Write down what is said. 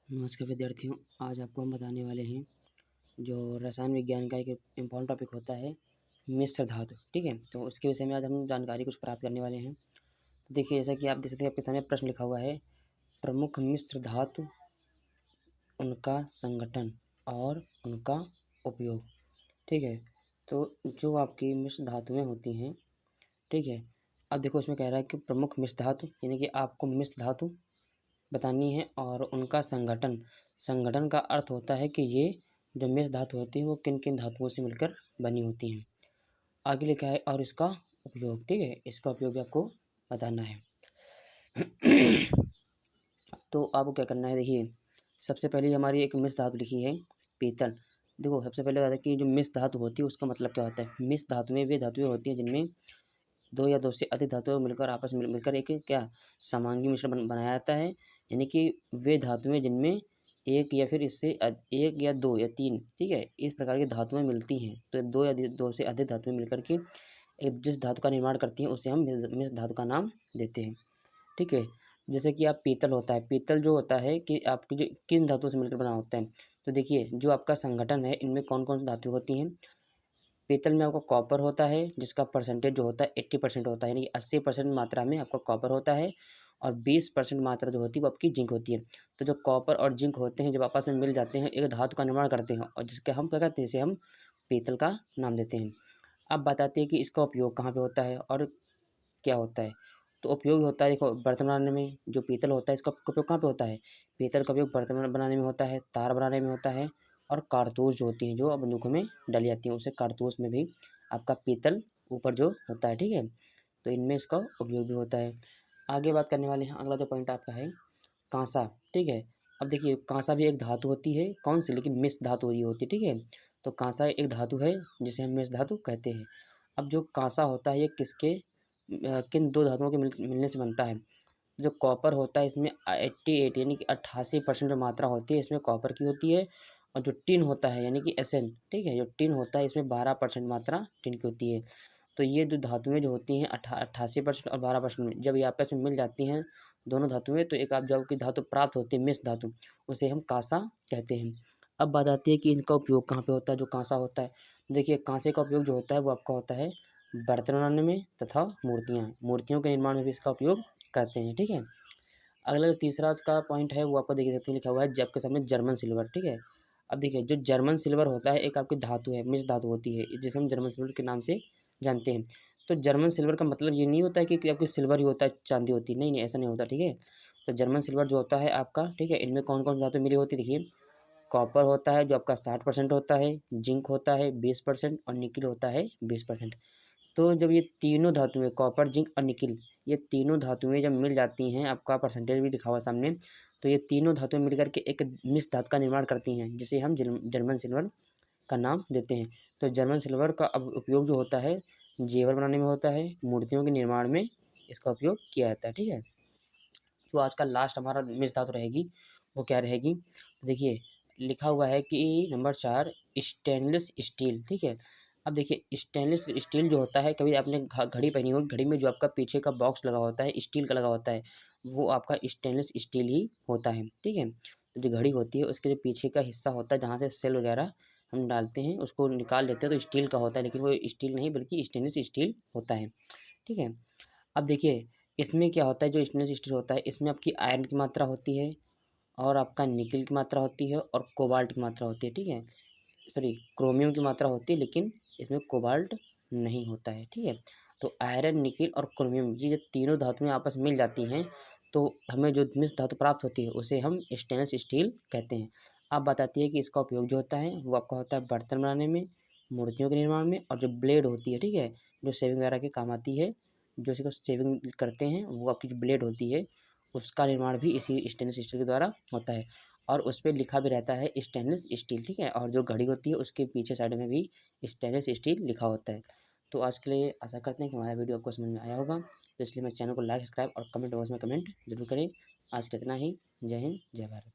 नमस्कार विद्यार्थियों, आज आपको हम बताने वाले हैं जो रसायन विज्ञान का एक इम्पोर्टेंट टॉपिक होता है मिश्र धातु। ठीक है, तो उसके विषय में आज हम जानकारी कुछ प्राप्त करने वाले हैं। तो देखिए, जैसा कि आप देख सकते हैं, आपके सामने प्रश्न लिखा हुआ है, प्रमुख मिश्र धातु, उनका संगठन और उनका उपयोग। ठीक है, तो जो आपकी मिश्र धातुएँ होती हैं, ठीक है, अब देखो इसमें कह रहा है कि प्रमुख मिश्र धातु, यानी कि आपको मिश्र धातु बतानी है और उनका संगठन। संगठन का अर्थ होता है कि ये जो मिश्र धातु होती है वो किन किन धातुओं से मिलकर बनी होती हैं। आगे लिखा है और इसका उपयोग। ठीक है, इसका उपयोग भी आपको बताना है। तो आपको क्या करना है, देखिए सबसे पहले हमारी एक मिश्र धातु लिखी है पीतल। देखो सबसे पहले बता दें कि जो मिश्र धातु होती है उसका मतलब क्या होता है। मिश्र धातुएं वे धातुएं होती हैं जिनमें दो या दो से अधिक धातुएं मिलकर आपस में मिलकर एक क्या समांगी मिश्रण बनाया जाता है। यानी कि वे धातुएं जिनमें एक या फिर इससे एक या दो या तीन, ठीक है, इस प्रकार की धातुएं मिलती हैं। तो दो या दो से अधिक धातुएं मिलकर के एक जिस धातु का निर्माण करती हैं उसे हम मिश्र धातु का नाम देते हैं। ठीक है, जैसे कि आप पीतल होता है, पीतल जो होता है कि आपकी जो किन धातुओं से मिलकर बना होता है। तो देखिए जो आपका संगठन है इनमें कौन कौन सी धातु होती हैं। पीतल में आपका कॉपर होता है जिसका परसेंटेज जो होता है 80% होता है, यानी कि 80% मात्रा में आपका कॉपर होता है और 20% मात्रा जो होती है वो आपकी जिंक होती है। तो जो कॉपर और जिंक होते हैं जब आपस में मिल जाते हैं एक धातु का निर्माण करते हैं और जिसके हम क्या कहते हैं, इसे हम पीतल का नाम देते हैं। अब बताते हैं कि इसका उपयोग कहाँ पे होता है और क्या होता है। तो उपयोग होता है, देखो बर्तन बनाने में जो पीतल होता है इसका उपयोग कहाँ पे होता है। पीतल का उपयोग बर्तन बनाने में होता है, तार बनाने में होता है और कारतूस जो होती हैं जो बंदूकों में डली जाती हैं उसे कारतूस में भी आपका पीतल ऊपर जो होता है। ठीक है, तो इनमें इसका उपयोग भी होता है। आगे बात करने वाले हैं, अगला जो पॉइंट आपका है कांसा। ठीक है, अब देखिए कांसा भी एक धातु होती है, कौन सी, लेकिन मिश्र धातु ये होती है। ठीक है, तो कांसा एक धातु है जिसे हम मिश्र धातु कहते हैं। अब जो कांसा होता है ये किसके किन दो धातुओं के मिलने से बनता है। जो कॉपर होता है इसमें 88 यानी कि 88% जो मात्रा होती है इसमें कॉपर की होती है। और जो टिन होता है यानी कि एसएन, ठीक है, जो टिन होता है इसमें 12% मात्रा टिन की होती है। तो ये जो धातुएं जो होती हैं 88% और 12% में जब ये आपस में मिल जाती हैं दोनों धातुएं, तो एक आप जब की धातु प्राप्त होती है मिश्र धातु, उसे हम कांसा कहते हैं। अब बात आती है कि इनका उपयोग कहाँ पे होता है। जो कांसा होता है, देखिए कांसे का उपयोग जो होता है वो आपका होता है बर्तन बनाने में तथा मूर्तियों के निर्माण में भी इसका उपयोग करते हैं। ठीक है, अगला जो तीसरा इसका पॉइंट है वो आपको देख सकते हैं लिखा हुआ है जब के सामने जर्मन सिल्वर। ठीक है, अब देखिए जो जर्मन सिल्वर होता है एक आपकी धातु है, मिश्र धातु होती है जिसे हम जर्मन सिल्वर के नाम से जानते हैं। तो जर्मन सिल्वर का मतलब ये नहीं होता है कि आपकी सिल्वर ही होता है, चांदी होती है, नहीं नहीं ऐसा नहीं होता। ठीक है, तो जर्मन सिल्वर जो होता है आपका, ठीक है, इनमें कौन कौन सी धातु मिली होती है। देखिए कॉपर होता है जो आपका 60% होता है, जिंक होता है 20% और निकिल होता है 20%। तो जब ये तीनों धातुएं कॉपर जिंक और निकिल, ये तीनों धातुएं जब मिल जाती हैं, आपका परसेंटेज भी लिखा हुआ सामने, तो ये तीनों धातुएं मिलकर के एक मिश्र धातु का निर्माण करती हैं जिसे हम जर्मन सिल्वर का नाम देते हैं। तो जर्मन सिल्वर का अब उपयोग जो होता है जेवर बनाने में होता है, मूर्तियों के निर्माण में इसका उपयोग किया जाता है। ठीक है, जो आज का लास्ट हमारा मिश्र धातु रहेगी वो क्या रहेगी, तो देखिए लिखा हुआ है कि नंबर 4 स्टेनलेस स्टील। ठीक है, अब देखिए स्टेनलेस स्टील जो होता है, कभी आपने घड़ी पहनी होगी, घड़ी में जो आपका पीछे का बॉक्स लगा होता है स्टील का लगा होता है, वो आपका स्टेनलेस स्टील ही होता है। ठीक है, तो जो घड़ी होती है उसके जो पीछे का हिस्सा होता है जहाँ से सेल वगैरह हम डालते हैं उसको निकाल लेते हैं तो स्टील का होता है, लेकिन वो स्टील नहीं बल्कि स्टेनलेस स्टील होता है। ठीक है, अब देखिए इसमें क्या होता है, जो स्टेनलेस स्टील होता है इसमें आपकी आयरन की मात्रा होती है और आपका निकिल की मात्रा होती है और कोबाल्ट की मात्रा होती है। ठीक है, सॉरी क्रोमियम की मात्रा होती है लेकिन इसमें कोबाल्ट नहीं होता है। ठीक है, तो आयरन निकिल और क्रोमियम ये जो तीनों धातुएं आपस में मिल जाती हैं तो हमें जो मिश्र धातु प्राप्त होती है उसे हम स्टेनलेस स्टील कहते हैं। अब बताती है कि इसका उपयोग जो होता है वो आपका होता है बर्तन बनाने में, मूर्तियों के निर्माण में, और जो ब्लेड होती है, ठीक है, जो सेविंग वगैरह के काम आती है, जो इसको सेविंग करते हैं वो आपकी जो ब्लेड होती है उसका निर्माण भी इसी स्टेनलेस स्टील के द्वारा होता है। और उस पे लिखा भी रहता है स्टेनलेस स्टील। ठीक है, और जो घड़ी होती है उसके पीछे साइड में भी स्टेनलेस स्टील लिखा होता है। तो आज के लिए आशा करते हैं कि हमारा वीडियो आपको समझ में आया होगा, तो इसलिए मेरे चैनल को लाइक सब्सक्राइब और कमेंट बॉक्स में कमेंट जरूर करें। आज के इतना ही। जय हिंद, जय भारत।